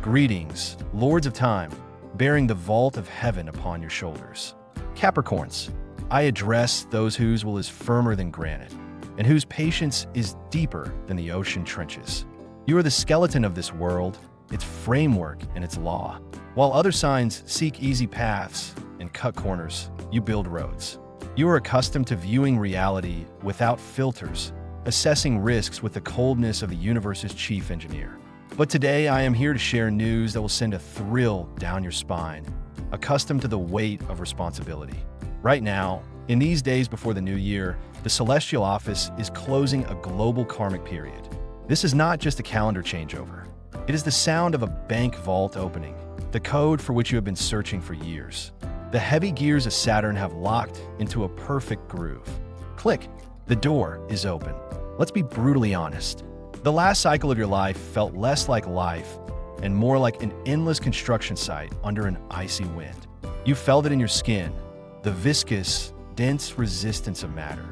Greetings, lords of time, bearing the vault of heaven upon your shoulders. Capricorns, I address those whose will is firmer than granite, and whose patience is deeper than the ocean trenches. You are the skeleton of this world, its framework and its law. While other signs seek easy paths and cut corners, you build roads. You are accustomed to viewing reality without filters, assessing risks with the coldness of the universe's chief engineer. But today I am here to share news that will send a thrill down your spine, accustomed to the weight of responsibility. Right now, in these days before the new year, the celestial office is closing a global karmic period. This is not just a calendar changeover. It is the sound of a bank vault opening, the code for which you have been searching for years. The heavy gears of Saturn have locked into a perfect groove. Click, the door is open. Let's be brutally honest. The last cycle of your life felt less like life and more like an endless construction site under an icy wind. You felt it in your skin, the viscous, dense resistance of matter.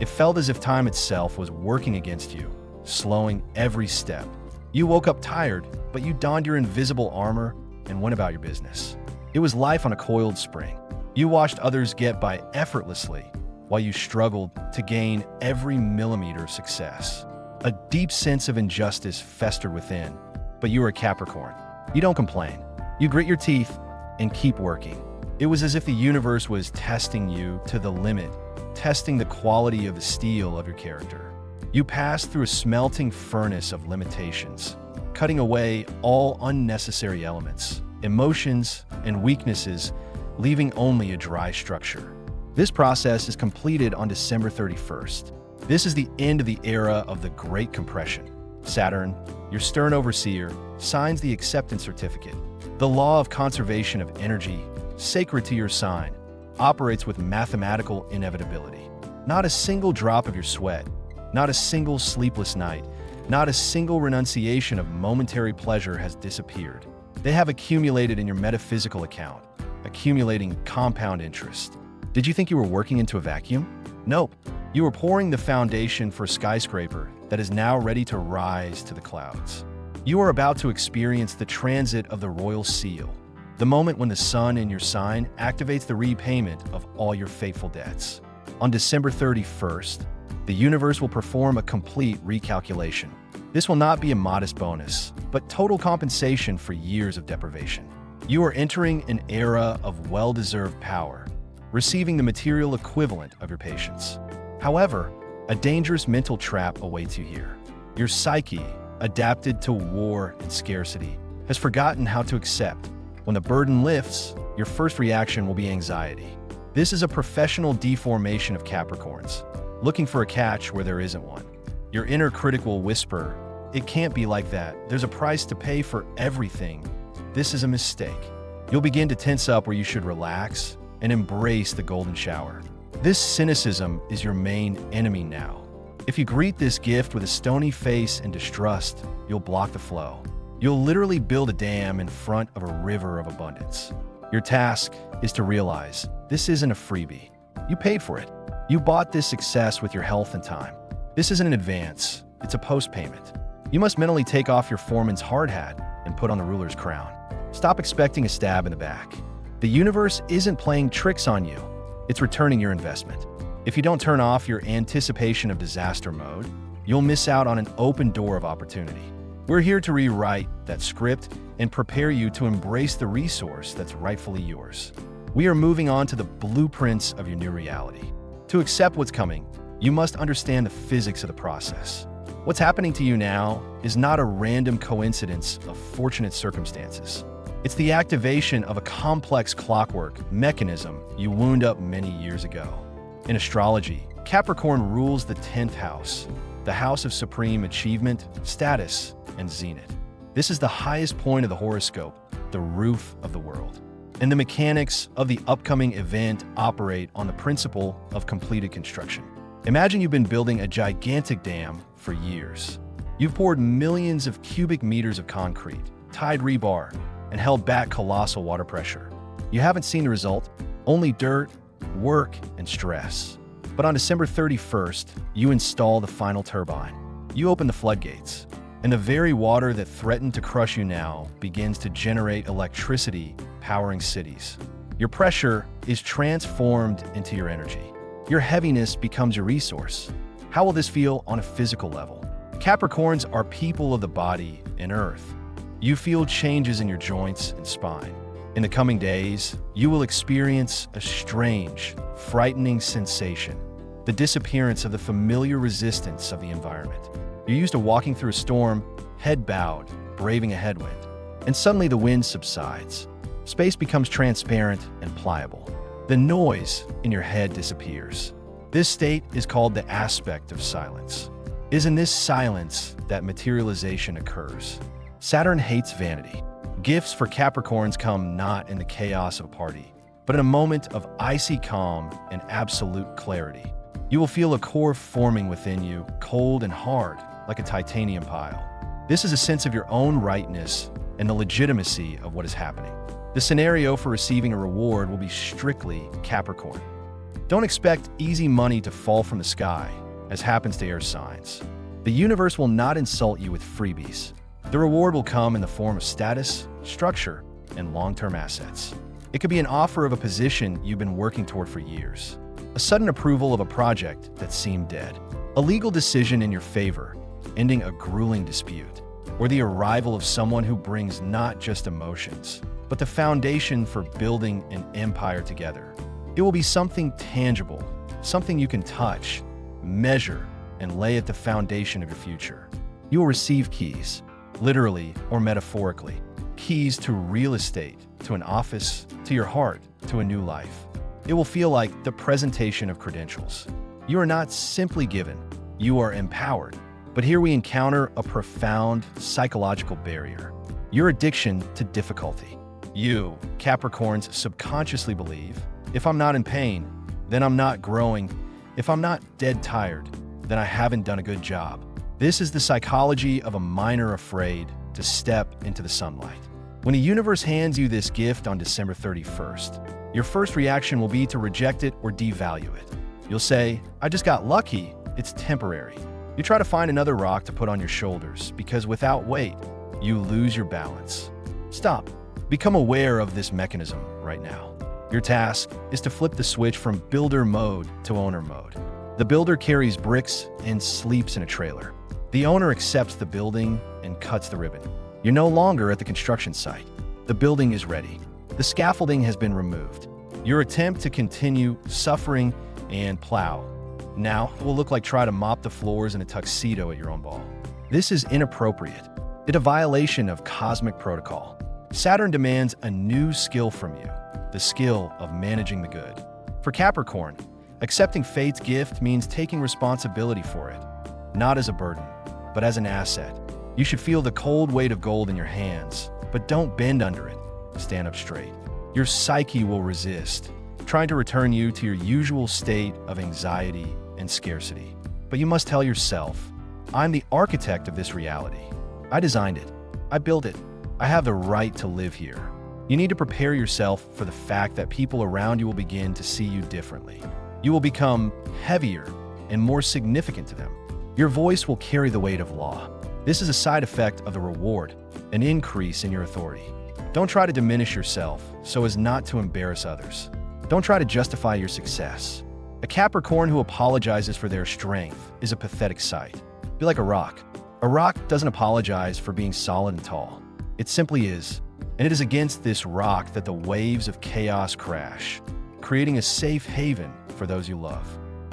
It felt as if time itself was working against you, slowing every step. You woke up tired, but you donned your invisible armor and went about your business. It was life on a coiled spring. You watched others get by effortlessly while you struggled to gain every millimeter of success. A deep sense of injustice festered within, but you were a Capricorn. You don't complain. You grit your teeth and keep working. It was as if the universe was testing you to the limit, testing the quality of the steel of your character. You passed through a smelting furnace of limitations, cutting away all unnecessary elements, emotions, and weaknesses, leaving only a dry structure. This process is completed on December 31st. This is the end of the era of the Great Compression. Saturn, your stern overseer, signs the acceptance certificate. The law of conservation of energy, sacred to your sign, operates with mathematical inevitability. Not a single drop of your sweat, not a single sleepless night, not a single renunciation of momentary pleasure has disappeared. They have accumulated in your metaphysical account, accumulating compound interest. Did you think you were working into a vacuum? Nope. You were pouring the foundation for a skyscraper that is now ready to rise to the clouds. You are about to experience the transit of the royal seal, the moment when the sun in your sign activates the repayment of all your fateful debts. On December 31st, the universe will perform a complete recalculation. This will not be a modest bonus, but total compensation for years of deprivation. You are entering an era of well-deserved power, receiving the material equivalent of your patience. However, a dangerous mental trap awaits you here. Your psyche, adapted to war and scarcity, has forgotten how to accept. When the burden lifts, your first reaction will be anxiety. This is a professional deformation of Capricorns, looking for a catch where there isn't one. Your inner critic will whisper, "It can't be like that. There's a price to pay for everything. This is a mistake." You'll begin to tense up where you should relax and embrace the golden shower. This cynicism is your main enemy now. If you greet this gift with a stony face and distrust, you'll block the flow. You'll literally build a dam in front of a river of abundance. Your task is to realize this isn't a freebie. You paid for it. You bought this success with your health and time. This isn't an advance, it's a post-payment. You must mentally take off your foreman's hard hat and put on the ruler's crown. Stop expecting a stab in the back. The universe isn't playing tricks on you. It's returning your investment. If you don't turn off your anticipation of disaster mode, you'll miss out on an open door of opportunity. We're here to rewrite that script and prepare you to embrace the resource that's rightfully yours. We are moving on to the blueprints of your new reality. To accept what's coming, you must understand the physics of the process. What's happening to you now is not a random coincidence of fortunate circumstances. It's the activation of a complex clockwork mechanism you wound up many years ago. In astrology, Capricorn rules the 10th house, the house of supreme achievement, status, and zenith. This is the highest point of the horoscope, the roof of the world. And the mechanics of the upcoming event operate on the principle of completed construction. Imagine you've been building a gigantic dam for years. You've poured millions of cubic meters of concrete, tied rebar, and held back colossal water pressure. You haven't seen the result, only dirt, work, and stress. But on December 31st, you install the final turbine. You open the floodgates. and the very water that threatened to crush you now begins to generate electricity, powering cities. Your pressure is transformed into your energy. Your heaviness becomes your resource. How will this feel on a physical level? Capricorns are people of the body and earth. You feel changes in your joints and spine. In the coming days, you will experience a strange, frightening sensation, the disappearance of the familiar resistance of the environment. You're used to walking through a storm, head bowed, braving a headwind, and suddenly the wind subsides. Space becomes transparent and pliable. The noise in your head disappears. This state is called the aspect of silence. It is in this silence that materialization occurs. Saturn hates vanity. Gifts for Capricorns come not in the chaos of a party, but in a moment of icy calm and absolute clarity. You will feel a core forming within you, cold and hard, like a titanium pile. This is a sense of your own rightness and the legitimacy of what is happening. The scenario for receiving a reward will be strictly Capricorn. Don't expect easy money to fall from the sky, as happens to air signs. The universe will not insult you with freebies. The reward will come in the form of status, structure, and long-term assets. It could be an offer of a position you've been working toward for years, a sudden approval of a project that seemed dead, a legal decision in your favor, ending a grueling dispute, or the arrival of someone who brings not just emotions, but the foundation for building an empire together. It will be something tangible, something you can touch, measure, and lay at the foundation of your future. You will receive keys, literally or metaphorically, keys to real estate, to an office, to your heart, to a new life. It will feel like the presentation of credentials. You are not simply given, you are empowered. But here we encounter a profound psychological barrier: your addiction to difficulty. You, Capricorns, subconsciously believe, if I'm not in pain, then I'm not growing. If I'm not dead tired, then I haven't done a good job. This is the psychology of a miner afraid to step into the sunlight. When the universe hands you this gift on December 31st, your first reaction will be to reject it or devalue it. You'll say, I just got lucky, it's temporary. You try to find another rock to put on your shoulders because without weight, you lose your balance. Stop. Become aware of this mechanism right now. Your task is to flip the switch from builder mode to owner mode. The builder carries bricks and sleeps in a trailer. The owner accepts the building and cuts the ribbon. You're no longer at the construction site. The building is ready. The scaffolding has been removed. Your attempt to continue suffering and plow now will look like try to mop the floors in a tuxedo at your own ball. This is inappropriate. It's a violation of cosmic protocol. Saturn demands a new skill from you, the skill of managing the good. For Capricorn, accepting fate's gift means taking responsibility for it, not as a burden, but as an asset. You should feel the cold weight of gold in your hands, but don't bend under it. Stand up straight. Your psyche will resist, trying to return you to your usual state of anxiety and scarcity. But you must tell yourself, I'm the architect of this reality. I designed it. I built it. I have the right to live here. You need to prepare yourself for the fact that people around you will begin to see you differently. You will become heavier and more significant to them. Your voice will carry the weight of law. This is a side effect of the reward, an increase in your authority. Don't try to diminish yourself so as not to embarrass others. Don't try to justify your success. A Capricorn who apologizes for their strength is a pathetic sight. Be like a rock. A rock doesn't apologize for being solid and tall. It simply is. And it is against this rock that the waves of chaos crash, creating a safe haven for those you love.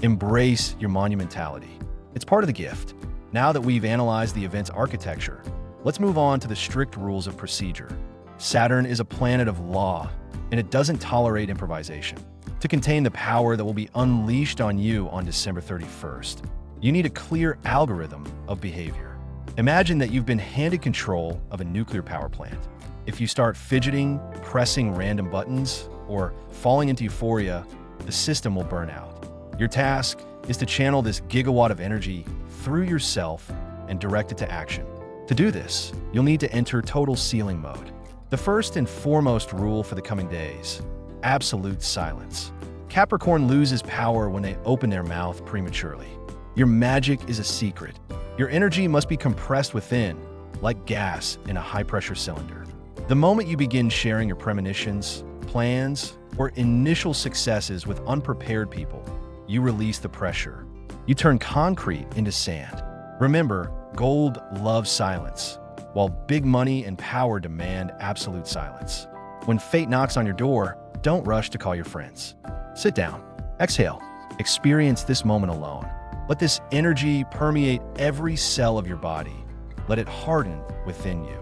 Embrace your monumentality. It's part of the gift. Now that we've analyzed the event's architecture, let's move on to the strict rules of procedure. Saturn is a planet of law, and it doesn't tolerate improvisation. To contain the power that will be unleashed on you on December 31st, you need a clear algorithm of behavior. Imagine that you've been handed control of a nuclear power plant. If you start fidgeting, pressing random buttons, or falling into euphoria, the system will burn out. Your task is to channel this gigawatt of energy through yourself and direct it to action. To do this, you'll need to enter total sealing mode. The first and foremost rule for the coming days: absolute silence. Capricorn loses power when they open their mouth prematurely. Your magic is a secret. Your energy must be compressed within, like gas in a high-pressure cylinder. The moment you begin sharing your premonitions, plans, or initial successes with unprepared people, you release the pressure. You turn concrete into sand. Remember, gold loves silence, while big money and power demand absolute silence. When fate knocks on your door, don't rush to call your friends. Sit down, exhale, experience this moment alone. Let this energy permeate every cell of your body. Let it harden within you.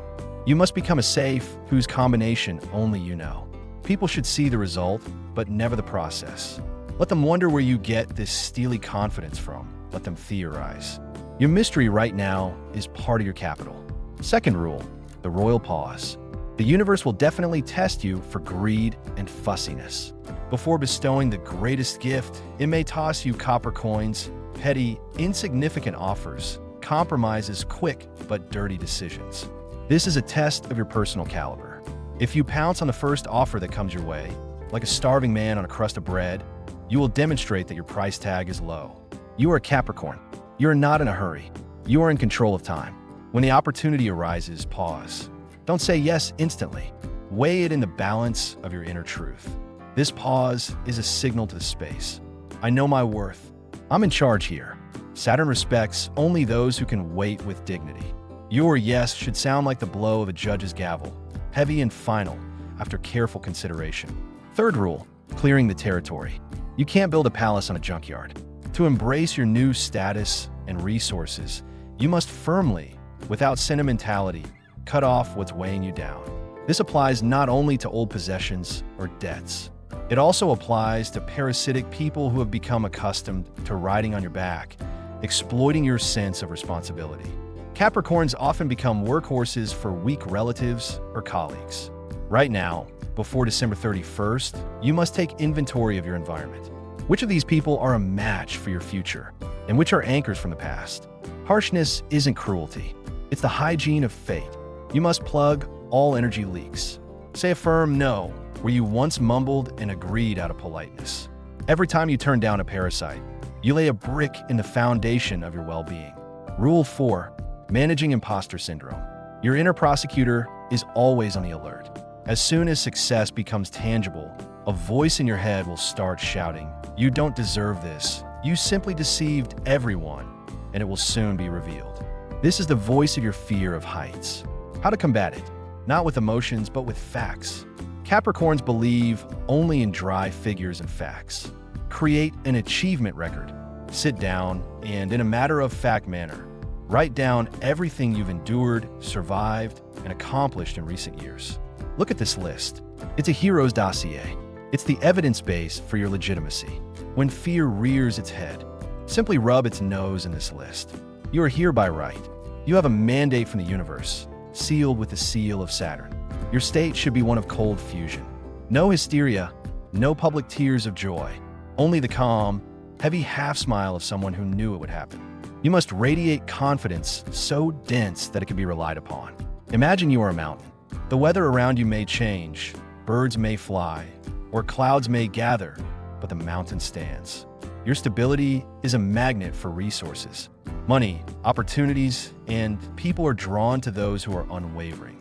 You must become a safe whose combination only you know. People should see the result, but never the process. Let them wonder where you get this steely confidence from. Let them theorize. Your mystery right now is part of your capital. Second rule, the royal pause. The universe will definitely test you for greed and fussiness. Before bestowing the greatest gift, it may toss you copper coins, petty, insignificant offers, compromises, quick but dirty decisions. This is a test of your personal caliber. If you pounce on the first offer that comes your way, like a starving man on a crust of bread, you will demonstrate that your price tag is low. You are a Capricorn. You are not in a hurry. You are in control of time. When the opportunity arises, pause. Don't say yes instantly. Weigh it in the balance of your inner truth. This pause is a signal to the space. I know my worth. I'm in charge here. Saturn respects only those who can wait with dignity. Your yes should sound like the blow of a judge's gavel, heavy and final, after careful consideration. Third rule, clearing the territory. You can't build a palace on a junkyard. To embrace your new status and resources, you must firmly, without sentimentality, cut off what's weighing you down. This applies not only to old possessions or debts. It also applies to parasitic people who have become accustomed to riding on your back, exploiting your sense of responsibility. Capricorns often become workhorses for weak relatives or colleagues. Right now, before December 31st, you must take inventory of your environment. Which of these people are a match for your future, and which are anchors from the past? Harshness isn't cruelty. It's the hygiene of fate. You must plug all energy leaks. Say a firm no where you once mumbled and agreed out of politeness. Every time you turn down a parasite, you lay a brick in the foundation of your well-being. Rule 4, managing imposter syndrome. Your inner prosecutor is always on the alert. As soon as success becomes tangible, a voice in your head will start shouting, "You don't deserve this. You simply deceived everyone," and it will soon be revealed. This is the voice of your fear of heights. How to combat it? Not with emotions, but with facts. Capricorns believe only in dry figures and facts. Create an achievement record. Sit down and, in a matter-of-fact manner, write down everything you've endured, survived, and accomplished in recent years. Look at this list. It's a hero's dossier. It's the evidence base for your legitimacy. When fear rears its head, simply rub its nose in this list. You are here by right. You have a mandate from the universe, sealed with the seal of Saturn. Your state should be one of cold fusion. No hysteria, no public tears of joy. Only the calm, heavy half-smile of someone who knew it would happen. You must radiate confidence so dense that it can be relied upon. Imagine you are a mountain. The weather around you may change, birds may fly, or clouds may gather, but the mountain stands. Your stability is a magnet for resources. Money, opportunities, and people are drawn to those who are unwavering.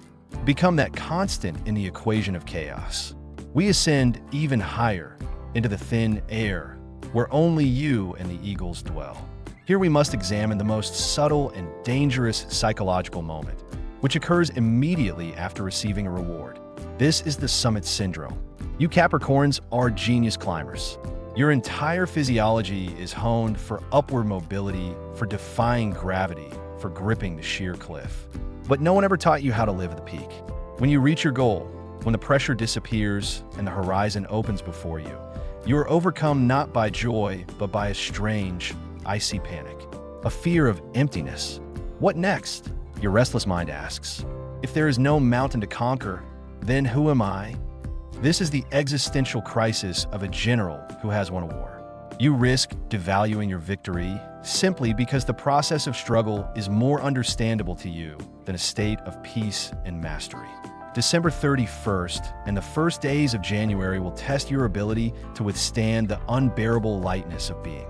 Become that constant in the equation of chaos. We ascend even higher into the thin air, where only you and the eagles dwell. Here we must examine the most subtle and dangerous psychological moment, which occurs immediately after receiving a reward. This is the summit syndrome. You Capricorns are genius climbers. Your entire physiology is honed for upward mobility, for defying gravity, for gripping the sheer cliff. But no one ever taught you how to live at the peak. When you reach your goal, when the pressure disappears and the horizon opens before you, you are overcome not by joy, but by a strange, icy panic, a fear of emptiness. What next? Your restless mind asks. If there is no mountain to conquer, then who am I? This is the existential crisis of a general who has won a war. You risk devaluing your victory simply because the process of struggle is more understandable to you than a state of peace and mastery. December 31st and the first days of January will test your ability to withstand the unbearable lightness of being.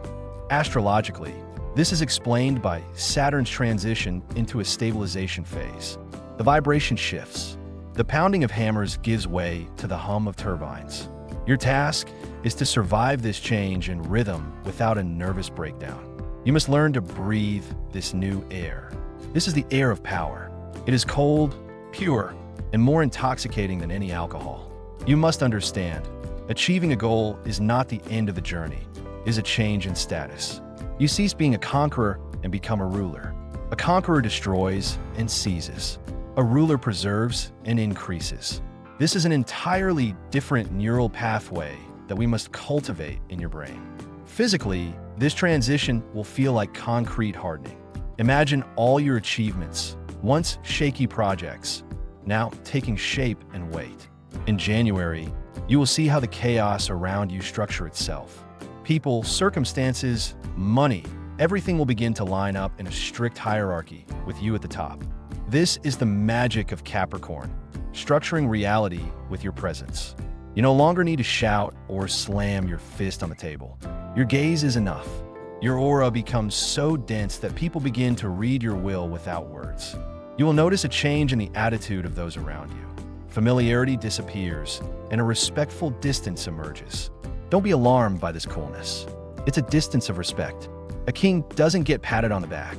Astrologically, This is explained by Saturn's transition into a stabilization phase. The vibration shifts. The pounding of hammers gives way to the hum of turbines. Your task is to survive this change in rhythm without a nervous breakdown. You must learn to breathe this new air. This is the air of power. It is cold, pure, and more intoxicating than any alcohol. You must understand, achieving a goal is not the end of the journey, it is a change in status. You cease being a conqueror and become a ruler. A conqueror destroys and seizes. A ruler preserves and increases. This is an entirely different neural pathway that we must cultivate in your brain. Physically, this transition will feel like concrete hardening. Imagine all your achievements, once shaky projects, now taking shape and weight. In January, you will see how the chaos around you structure itself. People, circumstances, money, everything will begin to line up in a strict hierarchy with you at the top. This is the magic of Capricorn, structuring reality with your presence. You no longer need to shout or slam your fist on the table. Your gaze is enough. Your aura becomes so dense that people begin to read your will without words. You will notice a change in the attitude of those around you. Familiarity disappears, and a respectful distance emerges. Don't be alarmed by this coolness. It's a distance of respect. A king doesn't get patted on the back.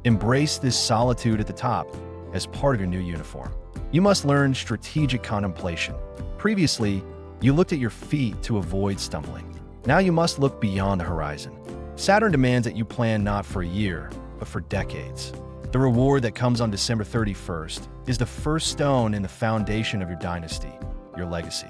Embrace this solitude at the top as part of your new uniform. You must learn strategic contemplation. Previously, you looked at your feet to avoid stumbling. Now you must look beyond the horizon. Saturn demands that you plan not for a year, but for decades. The reward that comes on December 31st is the first stone in the foundation of your dynasty, your legacy.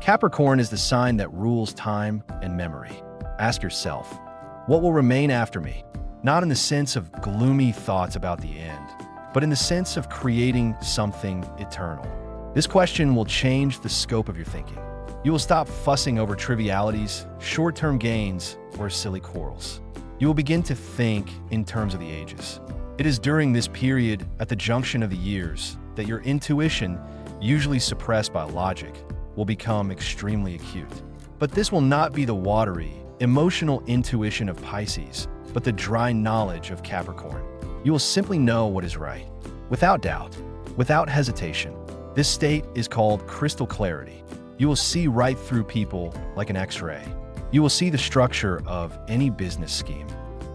Capricorn is the sign that rules time and memory. Ask yourself, what will remain after me? Not in the sense of gloomy thoughts about the end, but in the sense of creating something eternal. This question will change the scope of your thinking. You will stop fussing over trivialities, short-term gains, or silly quarrels. You will begin to think in terms of the ages. It is during this period, at the junction of the years, that your intuition, usually suppressed by logic, will become extremely acute. But this will not be the watery, emotional intuition of Pisces, but the dry knowledge of Capricorn. You will simply know what is right, without doubt, without hesitation. This state is called crystal clarity. You will see right through people like an X-ray. You will see the structure of any business scheme,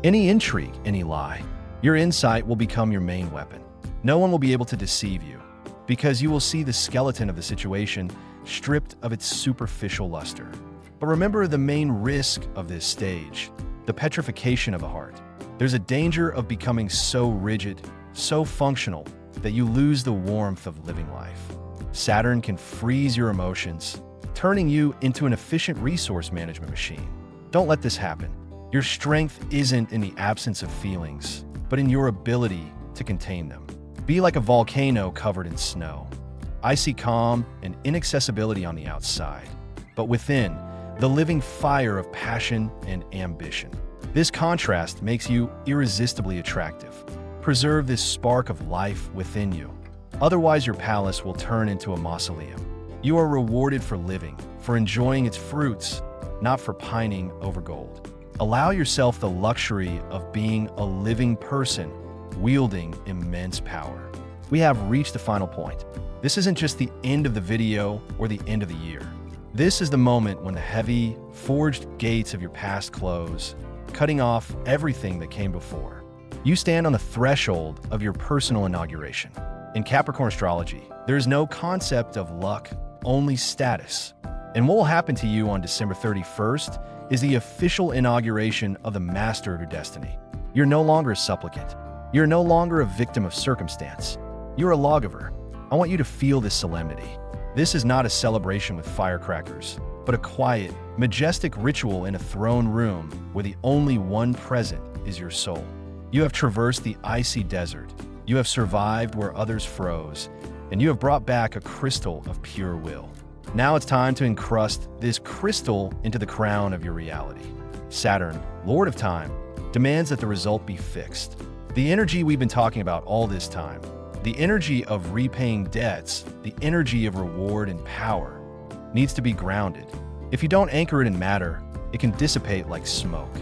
any intrigue, any lie. Your insight will become your main weapon. No one will be able to deceive you, because you will see the skeleton of the situation stripped of its superficial luster. But remember the main risk of this stage, the petrification of the heart. There's a danger of becoming so rigid, so functional, that you lose the warmth of living life. Saturn can freeze your emotions, turning you into an efficient resource management machine. Don't let this happen. Your strength isn't in the absence of feelings, but in your ability to contain them. Be like a volcano covered in snow. Icy calm and inaccessibility on the outside, but within, the living fire of passion and ambition. This contrast makes you irresistibly attractive. Preserve this spark of life within you. Otherwise, your palace will turn into a mausoleum. You are rewarded for living, for enjoying its fruits, not for pining over gold. Allow yourself the luxury of being a living person, wielding immense power. We have reached the final point. This isn't just the end of the video or the end of the year. This is the moment when the heavy, forged gates of your past close, cutting off everything that came before. You stand on the threshold of your personal inauguration. In Capricorn astrology, there is no concept of luck, only status. And what will happen to you on December 31st is the official inauguration of the master of your destiny. You're no longer a supplicant. You're no longer a victim of circumstance. You're a lawgiver. I want you to feel this solemnity. This is not a celebration with firecrackers, but a quiet, majestic ritual in a throne room where the only one present is your soul. You have traversed the icy desert. You have survived where others froze, and you have brought back a crystal of pure will. Now it's time to encrust this crystal into the crown of your reality. Saturn, Lord of Time, demands that the result be fixed. The energy we've been talking about all this time, the energy of repaying debts, the energy of reward and power, needs to be grounded. If you don't anchor it in matter, it can dissipate like smoke.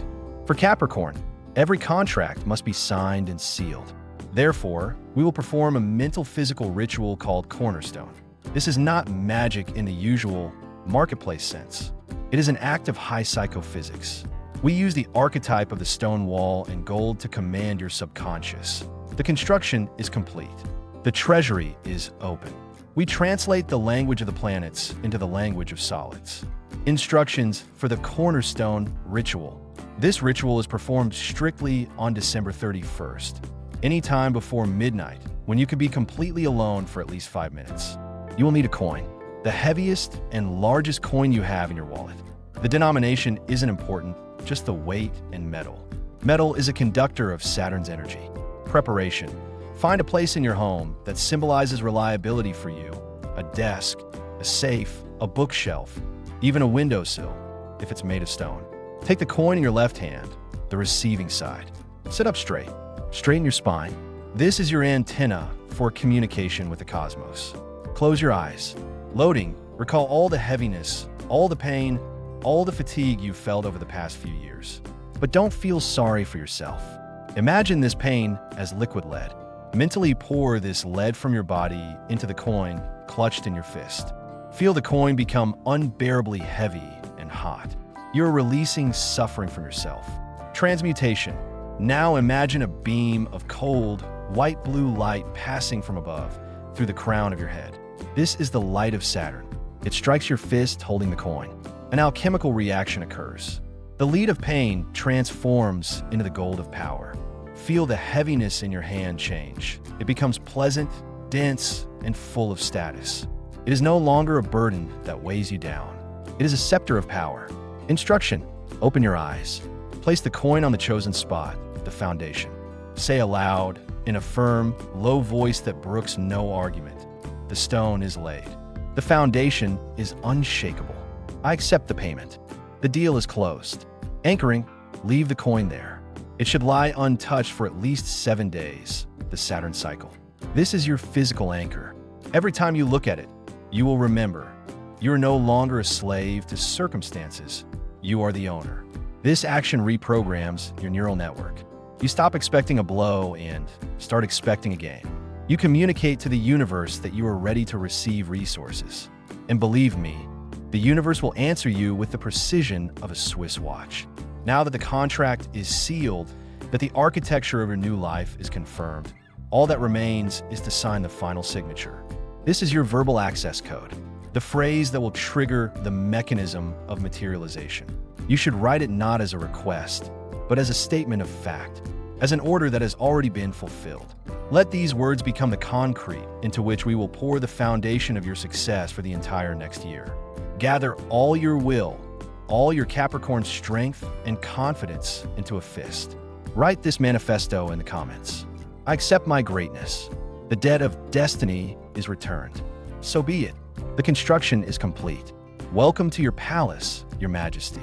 For Capricorn, Every contract must be signed and sealed. Therefore, we will perform a mental physical ritual called Cornerstone. This is not magic in the usual marketplace sense. It is an act of high psychophysics. We use the archetype of the stone wall and gold to command your subconscious. The construction is complete. The treasury is open. We translate the language of the planets into the language of solids. Instructions for the Cornerstone ritual. This ritual is performed strictly on December 31st, anytime before midnight, when you can be completely alone for at least 5 minutes. You will need a coin, the heaviest and largest coin you have in your wallet. The denomination isn't important, just the weight and metal. Metal is a conductor of Saturn's energy. Preparation. Find a place in your home that symbolizes reliability for you. A desk, a safe, a bookshelf, even a windowsill, if it's made of stone. Take the coin in your left hand, the receiving side. Sit up straight. Straighten your spine. This is your antenna for communication with the cosmos. Close your eyes. Loading. Recall all the heaviness, all the pain, all the fatigue you've felt over the past few years. But don't feel sorry for yourself. Imagine this pain as liquid lead. Mentally pour this lead from your body into the coin clutched in your fist. Feel the coin become unbearably heavy and hot. You're releasing suffering from yourself. Transmutation. Now imagine a beam of cold, white-blue light passing from above through the crown of your head. This is the light of Saturn. It strikes your fist holding the coin. An alchemical reaction occurs. The lead of pain transforms into the gold of power. Feel the heaviness in your hand change. It becomes pleasant, dense, and full of status. It is no longer a burden that weighs you down. It is a scepter of power. Instruction. Open your eyes. Place the coin on the chosen spot, the foundation. Say aloud, in a firm, low voice that brooks no argument. The stone is laid. The foundation is unshakable. I accept the payment. The deal is closed. Anchoring. Leave the coin there. It should lie untouched for at least 7 days, the Saturn cycle. This is your physical anchor. Every time you look at it, you will remember you are no longer a slave to circumstances. You are the owner. This action reprograms your neural network. You stop expecting a blow and start expecting a gain. You communicate to the universe that you are ready to receive resources. And believe me, the universe will answer you with the precision of a Swiss watch. Now that the contract is sealed, that the architecture of your new life is confirmed, all that remains is to sign the final signature. This is your verbal access code, the phrase that will trigger the mechanism of materialization. You should write it not as a request, but as a statement of fact, as an order that has already been fulfilled. Let these words become the concrete into which we will pour the foundation of your success for the entire next year. Gather all your will, all your Capricorn strength and confidence into a fist. Write this manifesto in the comments. I accept my greatness. The debt of destiny is returned. So be it. The construction is complete. Welcome to your palace, Your Majesty.